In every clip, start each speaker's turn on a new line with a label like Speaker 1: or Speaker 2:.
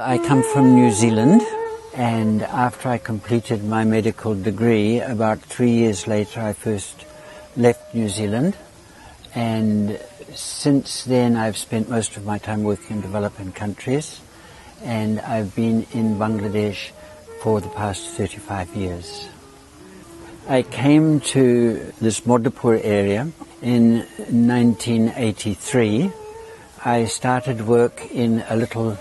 Speaker 1: I come from New Zealand, and after I completed my medical degree, about 3 years later I first left New Zealand, and since then I've spent most of my time working in developing countries, and I've been in Bangladesh for the past 35 years. I came to this Madhupur area in 1983. I started work in a little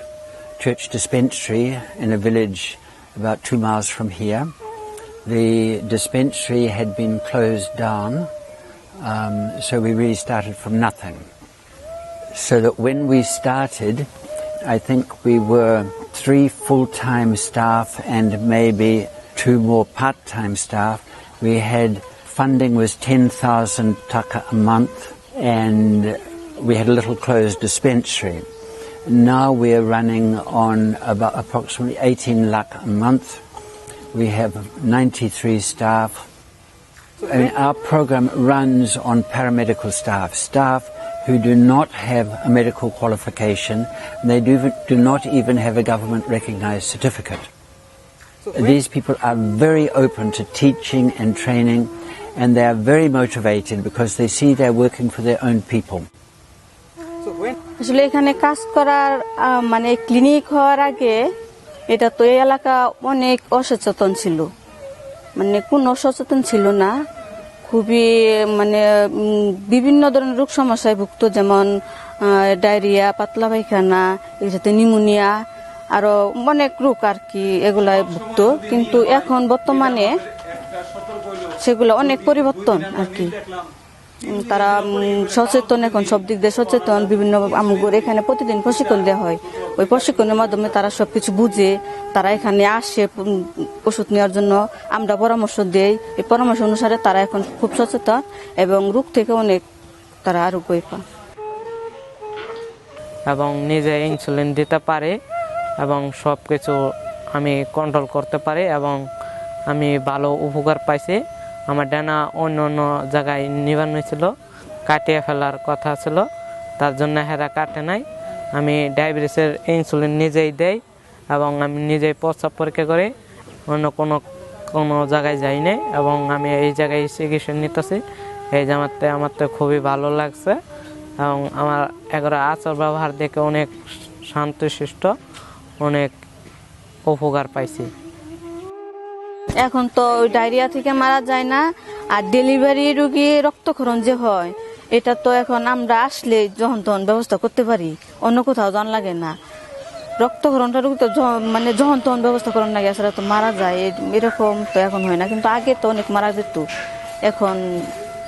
Speaker 1: church dispensary in a village about 2 miles from here. The dispensary had been closed down, so we really started from nothing. So that when we started, I think we were 3 full-time staff and maybe 2 more part-time staff. We had funding was 10,000 taka a month, and we had a little closed dispensary. Now we're running on about approximately 18 lakh a month. We have 93 staff. Our program runs on paramedical staff who do not have a medical qualification. They do not even have a government recognized certificate. These people are very open to teaching and training, and they are very motivated because they see they're working for their own people.
Speaker 2: আসলে এখানে কাজ করার মানে clinic হওয়ার আগে এটা তো এই এলাকা অনেক অসচেতন ছিল, মানে কোন অসচেতন ছিল না, খুবই মানে বিভিন্ন ধরনের রোগ সমস্যায় ভুগত, যেমন ডায়রিয়া, পাতলা পায়খানা, এর সাথে নিউমোনিয়া, আরো অনেক রোগ আর কি এগুলায় ভুগত। কিন্তু এখন বর্তমানে সেগুলো অনেক পরিবর্তন আর কি, তারা সচেতন, এখন সব দিক দিয়ে সচেতন। বিভিন্ন আমগুলো এখানে প্রতিদিন প্রশিক্ষণ দেওয়া হয়, ওই প্রশিক্ষণের মাধ্যমে তারা সবকিছু বুঝে, তারা এখানে আসে ওষুধ নেওয়ার জন্য, আমরা পরামর্শ দেই, এই পরামর্শ অনুসারে তারা এখন খুব সচেতন এবং রোগ থেকে অনেক তারা আরোগ্য পায়
Speaker 3: এবং নিজে ইনসুলিন দিতে পারে এবং সব কিছু আমি কন্ট্রোল করতে পারি এবং আমি ভালো উপকার পাইছি। আমার ডানা অন্য অন্য জায়গায় নিবানো ছিল, কাটিয়ে ফেলার কথা ছিল, তার জন্য হেরা কাটে নাই। আমি ডায়াবেটিসের ইনসুলিন নিজেই দেই এবং আমি নিজেই প্রস্রাব পরীক্ষা করি, অন্য কোনো জায়গায় যাই নাই এবং আমি এই জায়গায় চিকিৎসা নিতেছি। এই জামাতে আমার তো খুবই ভালো লাগছে এবং আমার এগারো আচার ব্যবহার দেখে অনেক শান্তশিষ্ট, অনেক উপকার পাইছি।
Speaker 2: এখন তো ডায়রিয়া থেকে মারা যায় না, আর ডেলিভারি রোগী রক্তক্ষরণ যে হয় এটা তো এখন আমরা আসলে যখন তখন ব্যবস্থা করতে পারি, অন্য কোথাও যান লাগে না। রক্তক্ষরণটা রোগী তো মানে যখন তখন ব্যবস্থা করার লাগে, আসলে তো মারা যায় এরকম তো এখন হয় না, কিন্তু আগে তো অনেক মারা যেত। এখন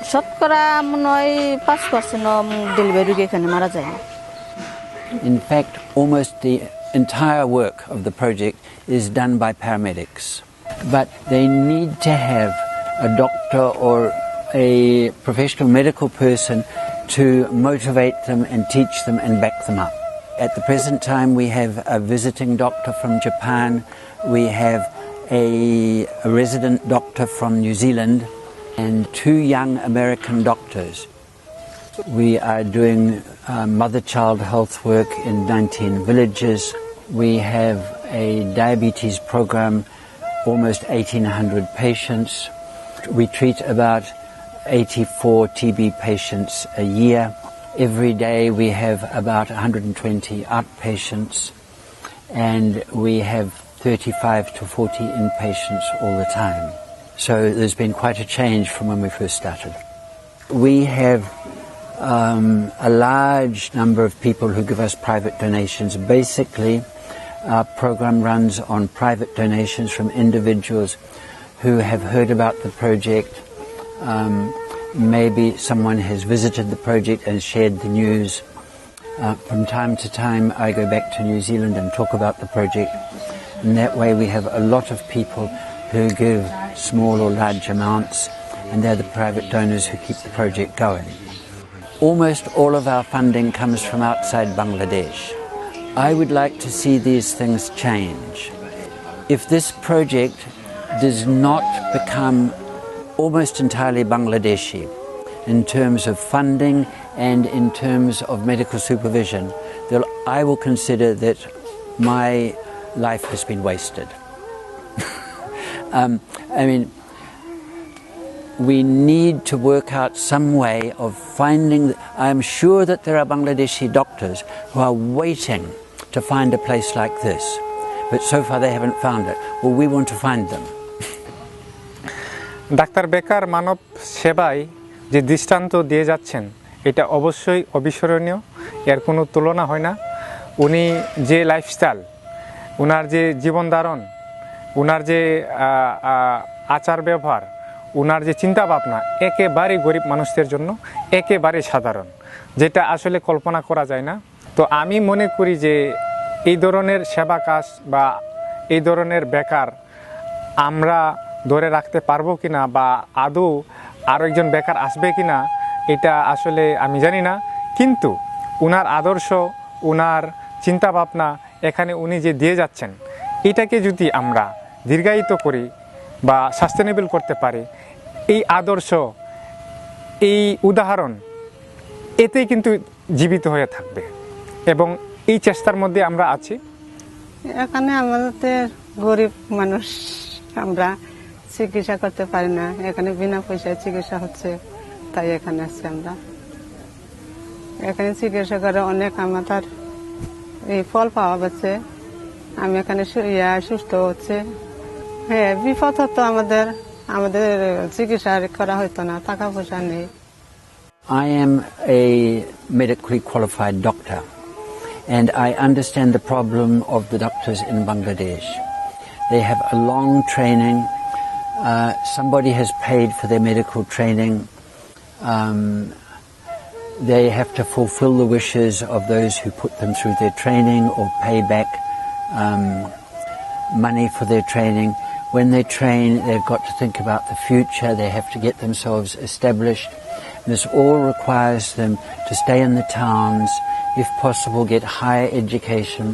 Speaker 2: শতকরা মনে হয় 5% ডেলিভারি রোগী এখানে মারা যায়।
Speaker 1: In fact, almost the entire work of the project is done by paramedics. But they need to have a doctor or a professional medical person to motivate them and teach them and back them up. At the present time, we have a visiting doctor from Japan, we have a resident doctor from New Zealand, and 2 young American doctors. We are doing mother-child health work in 19 villages. We have a diabetes program, almost 1,800 patients. We treat about 84 TB patients a year. Every day we have about 120 outpatients, and we have 35 to 40 inpatients all the time. So there's been quite a change from when we first started. We have a large number of people who give us private donations. Basically, our program runs on private donations from individuals who have heard about the project. Maybe someone has visited the project and shared the news. From time to time, I go back to New Zealand and talk about the project. And that way we have a lot of people who give small or large amounts, and they're the private donors who keep the project going. Almost all of our funding comes from outside Bangladesh. I would like to see these things change. If this project does not become almost entirely Bangladeshi in terms of funding and in terms of medical supervision, then I will consider that my life has been wasted. We need to work out some way of finding. I'm sure that there are Bangladeshi doctors who are waiting to find a place like this, but so far they haven't found it. Well, we want to find them.
Speaker 4: Doctor বেকার মানব সেবায় যে দৃষ্টান্ত দিয়ে যাচ্ছেন এটা অবশ্যই অবিস্মরণীয়, এর কোনো তুলনা হয় না। উনি যে লাইফস্টাইল, উনার যে জীবন ধারণ, উনার যে আচার ব্যবহার, উনার যে চিন্তা ভাবনা একেবারে গরিব মানুষদের জন্য একেবারে সাধারণ, যেটা আসলে কল্পনা করা যায় না। তো আমি মনে করি যে এই ধরনের সেবা কাজ বা এই ধরনের বেকার আমরা ধরে রাখতে পারবো কিনা বা আদৌ আরও একজন বেকার আসবে কিনা এটা আসলে আমি জানি না, কিন্তু উনার আদর্শ, উনার চিন্তা ভাবনা এখানে উনি যে দিয়ে যাচ্ছেন এটাকে যদি আমরা দীর্ঘায়িত করি বা সাস্টেনেবল করতে পারি, এই আদর্শ, এই উদাহরণ এতেই কিন্তু জীবিত হয়ে থাকবে এবং এই চেষ্টার মধ্যে আমরা আছি।
Speaker 5: এখানে আমাদের গরিব মানুষ, আমরা চিকিৎসা করতে পারি না, এখানে বিনা পয়সায় চিকিৎসা হচ্ছে, তাই এখানে আসছি আমরা। এখানে চিকিৎসা করে অনেক আমাদের এই ফল পাওয়া যাচ্ছে, আমি এখানে সুস্থ হচ্ছে। হ্যাঁ, বিপদ হতো আমাদের চিকিৎসা করা হইতো না, টাকা পয়সা নেই।
Speaker 1: I am a medically qualified doctor, and I understand the problem of the doctors in Bangladesh. They have a long training. Somebody has paid for their medical training. They have to fulfill the wishes of those who put them through their training or pay back money for their training. When they train, they've got to think about the future. They have to get themselves established. This all requires them to stay in the towns, if possible get higher education,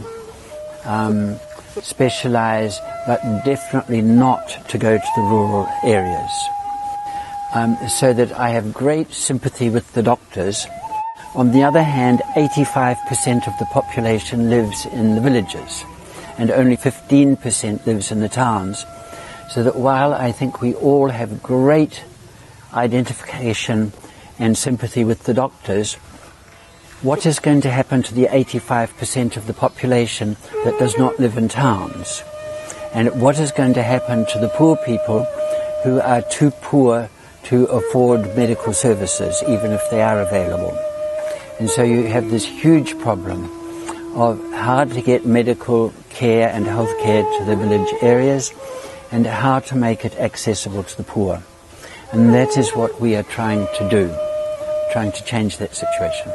Speaker 1: specialize, but definitely not to go to the rural areas. So that I have great sympathy with the doctors. On the other hand, 85% of the population lives in the villages and only 15% lives in the towns. So that while I think we all have great identification and sympathy with the doctors, what is going to happen to the 85% of the population that does not live in towns? And what is going to happen to the poor people who are too poor to afford medical services, even if they are available? And so you have this huge problem of how to get medical care and health care to the village areas and how to make it accessible to the poor. And that is what we are trying to do, trying to change that situation.